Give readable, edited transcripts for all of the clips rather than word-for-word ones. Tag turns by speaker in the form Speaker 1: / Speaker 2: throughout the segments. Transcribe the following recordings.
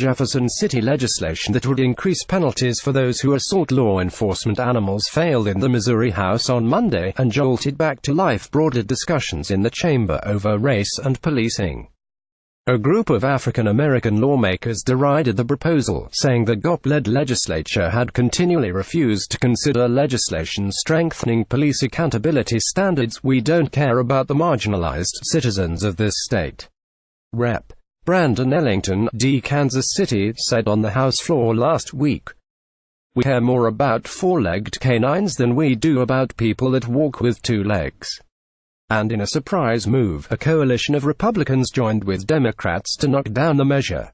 Speaker 1: Jefferson City legislation that would increase penalties for those who assault law enforcement animals failed in the Missouri House on Monday, and jolted back to life broader discussions in the chamber over race and policing. A group of African-American lawmakers derided the proposal, saying the GOP-led legislature had continually refused to consider legislation strengthening police accountability standards. "We don't care about the marginalized citizens of this state," Rep. Brandon Ellington, D. Kansas City, said on the House floor last week. "We care more about four-legged canines than we do about people that walk with two legs." And in a surprise move, a coalition of Republicans joined with Democrats to knock down the measure.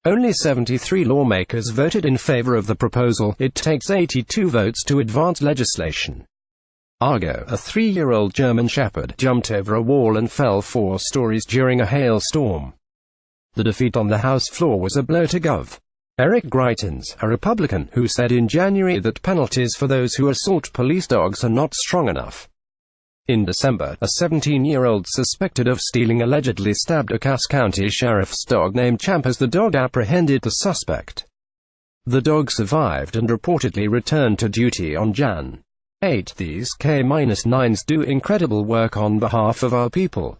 Speaker 1: Only 73 lawmakers voted in favor of the proposal. It takes 82 votes to advance legislation. Argo, a 3-year-old German Shepherd, jumped over a wall and fell 4 stories during a hailstorm. The defeat on the House floor was a blow to Gov. Eric Greitens, a Republican, who said in January that penalties for those who assault police dogs are not strong enough. In December, a 17-year-old suspected of stealing allegedly stabbed a Cass County sheriff's dog named Champ as the dog apprehended the suspect. The dog survived and reportedly returned to duty on Jan. 8. "These K-9s do incredible work on behalf of our people,"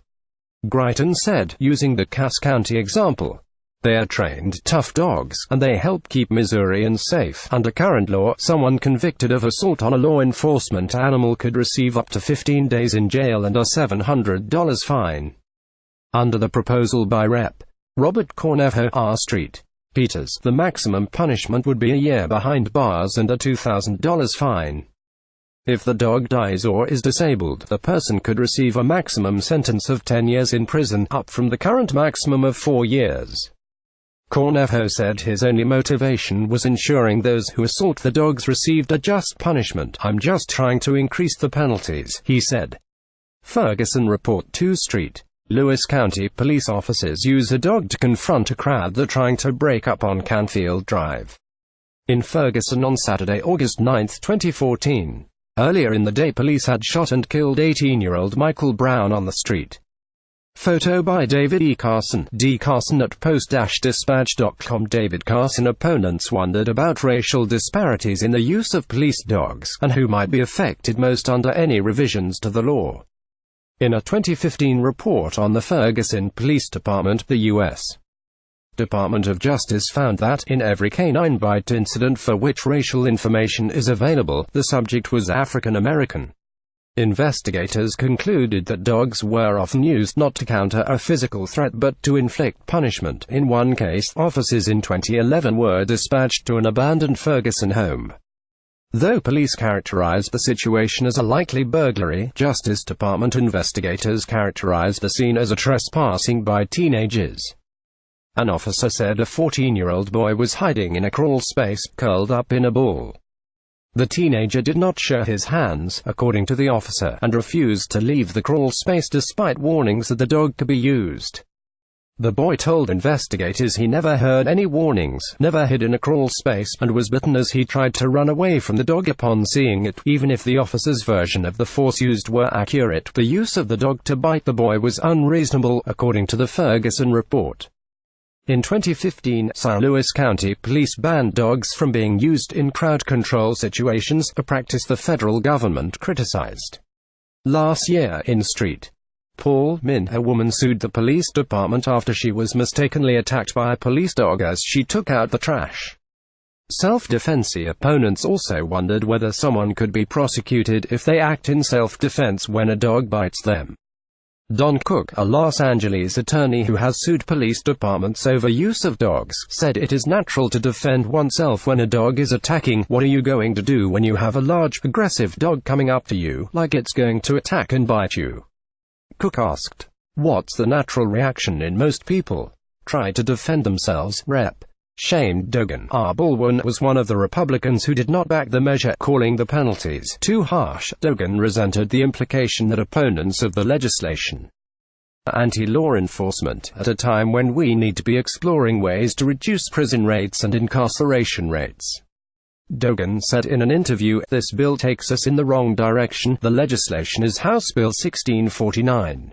Speaker 1: Greitens said, using the Cass County example. "They are trained, tough dogs, and they help keep Missourians safe. Under current law, someone convicted of assault on a law enforcement animal could receive up to 15 days in jail and a $700 fine." Under the proposal by Rep. Robert Cornejo, R. Street, Peters, the maximum punishment would be a year behind bars and a $2,000 fine. If the dog dies or is disabled, the person could receive a maximum sentence of 10 years in prison, up from the current maximum of 4 years. Cornejo said his only motivation was ensuring those who assault the dogs received a just punishment. "I'm just trying to increase the penalties," he said. Ferguson Report 2 Street, Lewis County police officers use a dog to confront a crowd that trying to break up on Canfield Drive in Ferguson on Saturday, August 9, 2014. Earlier in the day, police had shot and killed 18-year-old Michael Brown on the street. Photo by David E. Carson, D. Carson at post-dispatch.com. David Carson. Opponents wondered about racial disparities in the use of police dogs, and who might be affected most under any revisions to the law. In a 2015 report on the Ferguson Police Department, the U.S. Department of Justice found that, in every canine bite incident for which racial information is available, the subject was African American. Investigators concluded that dogs were often used not to counter a physical threat but to inflict punishment. In one case, officers in 2011 were dispatched to an abandoned Ferguson home. Though police characterized the situation as a likely burglary, Justice Department investigators characterized the scene as a trespassing by teenagers. An officer said a 14-year-old boy was hiding in a crawl space, curled up in a ball. The teenager did not show his hands, according to the officer, and refused to leave the crawl space despite warnings that the dog could be used. The boy told investigators he never heard any warnings, never hid in a crawl space, and was bitten as he tried to run away from the dog upon seeing it. Even if the officer's version of the force used were accurate, the use of the dog to bite the boy was unreasonable, according to the Ferguson report. In 2015, St. Louis County Police banned dogs from being used in crowd control situations, a practice the federal government criticized. Last year, in St. Paul, Minn, a woman sued the police department after she was mistakenly attacked by a police dog as she took out the trash. Self-defense opponents also wondered whether someone could be prosecuted if they act in self-defense when a dog bites them. Don Cook, a Los Angeles attorney who has sued police departments over use of dogs, said it is natural to defend oneself when a dog is attacking. What are you going to do when you have a large, aggressive dog coming up to you, like it's going to attack and bite you? Cook asked. What's the natural reaction in most people? Try to defend themselves. Rep. Shane Dogan, R. Baldwin, was one of the Republicans who did not back the measure, calling the penalties too harsh. Dogan resented the implication that opponents of the legislation anti-law enforcement, at a time when we need to be exploring ways to reduce prison rates and incarceration rates. Dogan said in an interview, "This bill takes us in the wrong direction. The legislation is House Bill 1649.